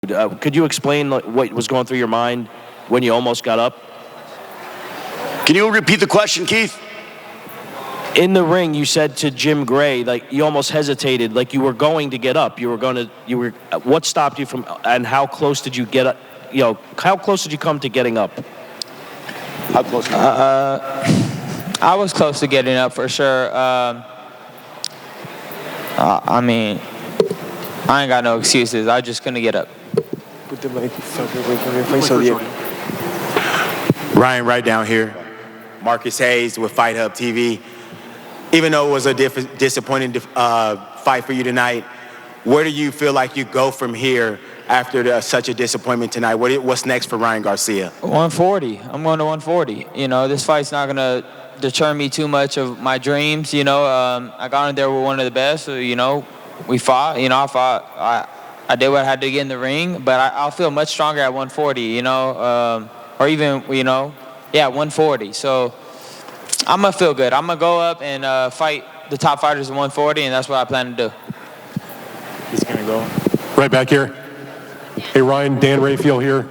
Could you explain what was going through your mind when you almost got up? Can you repeat the question, Keith? In the ring, you said to Jim Gray, like you almost hesitated, like you were going to get up. What stopped you from, and how close did you get up? How close did you come to getting up? How close? I was close to getting up for sure. I mean, I ain't got no excuses. I just couldn't get up. Ryan, right down here. Marcus Hayes with Fight Hub TV. Even though it was a disappointing fight for you tonight, where do you feel like you go from here after such a disappointment tonight? What's next for Ryan Garcia? 140. I'm going to 140. This fight's not going to deter me too much of my dreams. I got in there with one of the best. So, we fought. I fought. I did what I had to get in the ring, but I'll feel much stronger at 140, or even, 140. So I'm going to feel good. I'm going to go up and fight the top fighters at 140, and that's what I plan to do. He's going to go. Right back here. Hey, Ryan, Dan Rayfield here.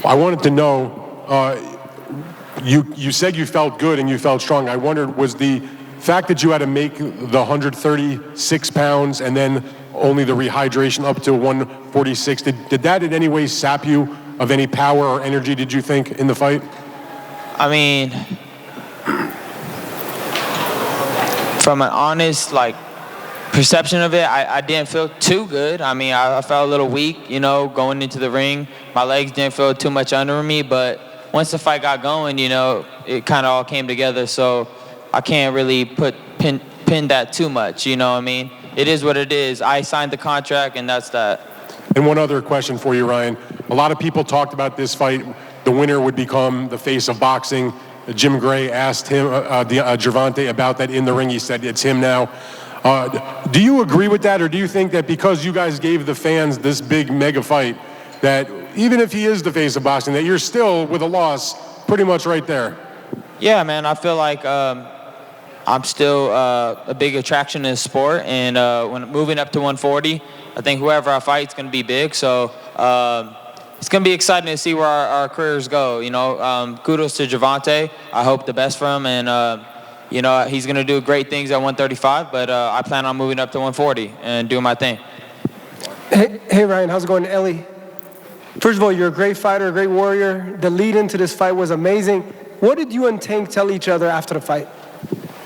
I wanted to know, you said you felt good and you felt strong. I wondered, was the fact that you had to make the 136 pounds and then only the rehydration up to 146, did that in any way sap you of any power or energy, did you think, in the fight? I mean, from an honest, perception of it, I didn't feel too good. I mean, I felt a little weak, going into the ring. My legs didn't feel too much under me, but once the fight got going, it kind of all came together. So I can't really pin that too much, you know what I mean? It is what it is. I signed the contract, and that's that. And one other question for you, Ryan. A lot of people talked about this fight. The winner would become the face of boxing. Jim Gray asked him, Gervonta, about that in the ring. He said it's him now. Do you agree with that, or do you think that because you guys gave the fans this big mega fight, that even if he is the face of boxing, that you're still, with a loss, pretty much right there? Yeah, man, I feel like I'm still a big attraction in the sport, and when moving up to 140, I think whoever I fight is going to be big. So it's going to be exciting to see where our careers go. Kudos to Gervonta. I hope the best for him, and he's going to do great things at 135, but I plan on moving up to 140 and doing my thing. Hey Ryan, how's it going, Ellie? First of all, you're a great fighter, a great warrior. The lead into this fight was amazing. What did you and Tank tell each other after the fight?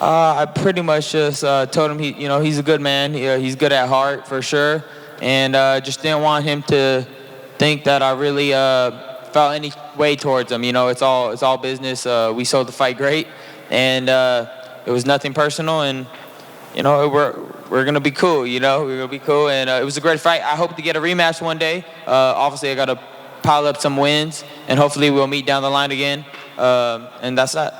I pretty much just told him he's a good man. He's good at heart for sure, and just didn't want him to think that I really felt any way towards him. It's all business. We sold the fight great, and it was nothing personal, and we're gonna be cool. We're gonna be cool, and it was a great fight. I hope to get a rematch one day. Obviously, I gotta pile up some wins, and hopefully we'll meet down the line again. And that's that.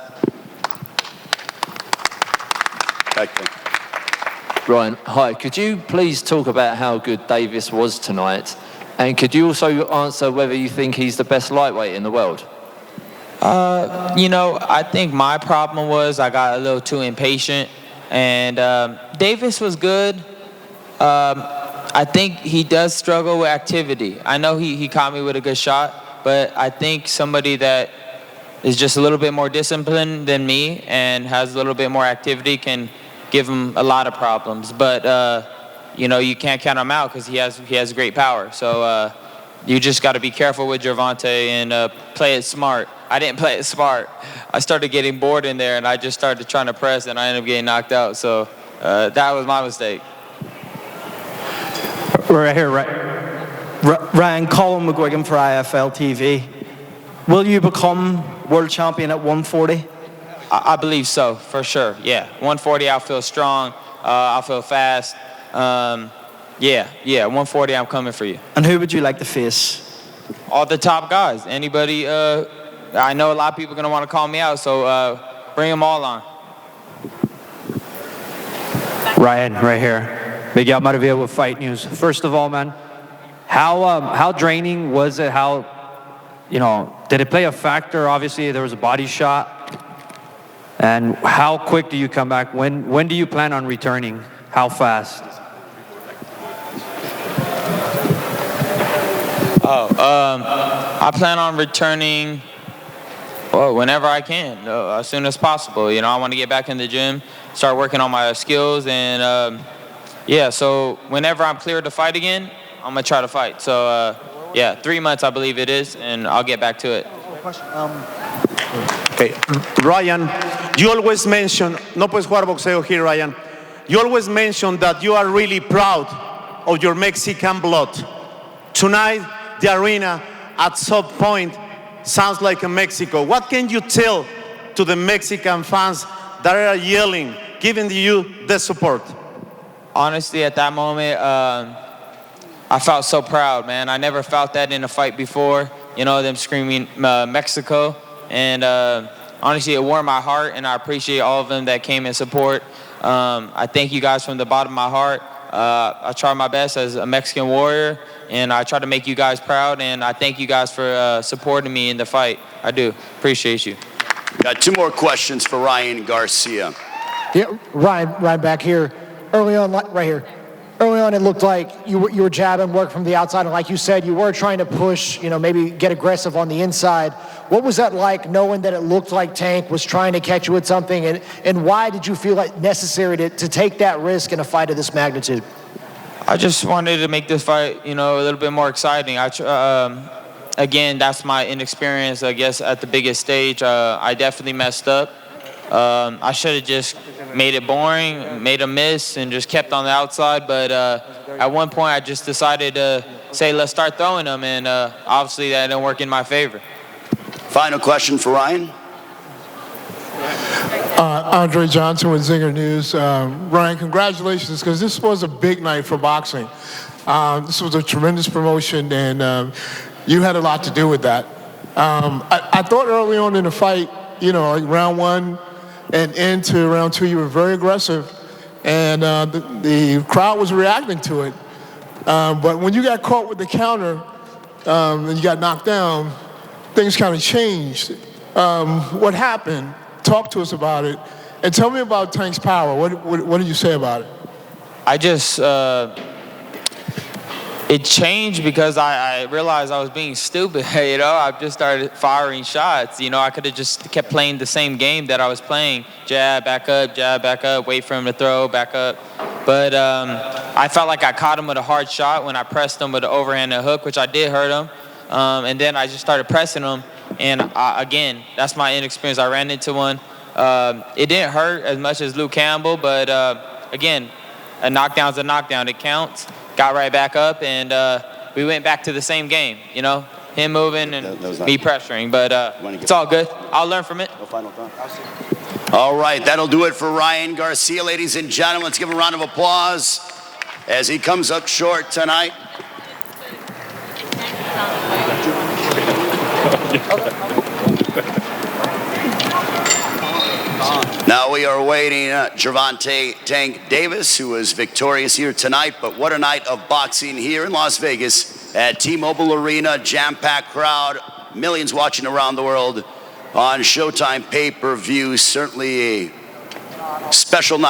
Ryan, hi. Could you please talk about how good Davis was tonight? And could you also answer whether you think he's the best lightweight in the world? I think my problem was I got a little too impatient. And Davis was good. I think he does struggle with activity. I know he caught me with a good shot, but I think somebody that is just a little bit more disciplined than me and has a little bit more activity can give him a lot of problems. But you can't count him out because he has great power. So you just got to be careful with Gervonta and play it smart. I didn't play it smart. I started getting bored in there, and I just started trying to press, and I ended up getting knocked out. So that was my mistake. Right here, Ryan, Colin McGuigan for IFL TV. Will you become world champion at 140? I believe so, for sure. Yeah, 140, I'll feel strong. I'll feel fast. 140, I'm coming for you. And who would you like to face? All the top guys. Anybody. I know a lot of people are going to want to call me out, so bring them all on. Ryan, right here. Miguel Maravilla with Fight News. First of all, man, how draining was it? Did it play a factor? Obviously, there was a body shot. And how quick do you come back? When do you plan on returning? How fast? I plan on returning whenever I can, as soon as possible. You know, I want to get back in the gym, start working on my skills, and so whenever I'm cleared to fight again, I'm going to try to fight. So, 3 months I believe it is, and I'll get back to it. Okay, Ryan, you always mention, no puedes jugar boxeo here, Ryan. You always mention that you are really proud of your Mexican blood. Tonight, the arena at some point sounds like a Mexico. What can you tell to the Mexican fans that are yelling, giving you the support? Honestly, at that moment, I felt so proud, man. I never felt that in a fight before. You know, them screaming Mexico. And honestly, it warmed my heart, and I appreciate all of them that came in support. I thank you guys from the bottom of my heart. I try my best as a Mexican warrior, and I try to make you guys proud, and I thank you guys for supporting me in the fight. I do. Appreciate you. Got 2 more questions for Ryan Garcia. Yeah, Ryan back here. Early on, right here. Early on, it looked like you were jabbing, work from the outside, and like you said, you were trying to push, maybe get aggressive on the inside. What was that like, knowing that it looked like Tank was trying to catch you with something, and why did you feel like necessary to take that risk in a fight of this magnitude? I just wanted to make this fight, a little bit more exciting. Again, that's my inexperience, I guess, at the biggest stage. I definitely messed up. I should have just made it boring, made a miss, and just kept on the outside. But at one point, I just decided to say, let's start throwing them, and obviously that didn't work in my favor. Final question for Ryan. Andre Johnson with Zinger News. Ryan, congratulations, because this was a big night for boxing. This was a tremendous promotion, and you had a lot to do with that. I thought early on in the fight, like round 1 and into round 2, you were very aggressive, and the crowd was reacting to it. But when you got caught with the counter and you got knocked down, things kind of changed. What happened? Talk to us about it, and tell me about Tank's power. What did you say about it? I just it changed because I realized I was being stupid. I just started firing shots. I could have just kept playing the same game that I was playing: jab, back up, wait for him to throw, back up. But I felt like I caught him with a hard shot when I pressed him with an overhand and hook, which I did hurt him. And then I just started pressing him. And again, that's my inexperience. I ran into one. It didn't hurt as much as Luke Campbell, but again, a knockdown's a knockdown. It counts. Got right back up, and we went back to the same game. Him moving and me pressuring. But it's all good. I'll learn from it. No final thought. All right, that'll do it for Ryan Garcia, ladies and gentlemen. Let's give him a round of applause as he comes up short tonight. Now we are awaiting Gervonta Tank Davis, who was victorious here tonight. But what a night of boxing here in Las Vegas at T-Mobile Arena. Jam-packed crowd, millions watching around the world on Showtime pay-per-view. Certainly a special night.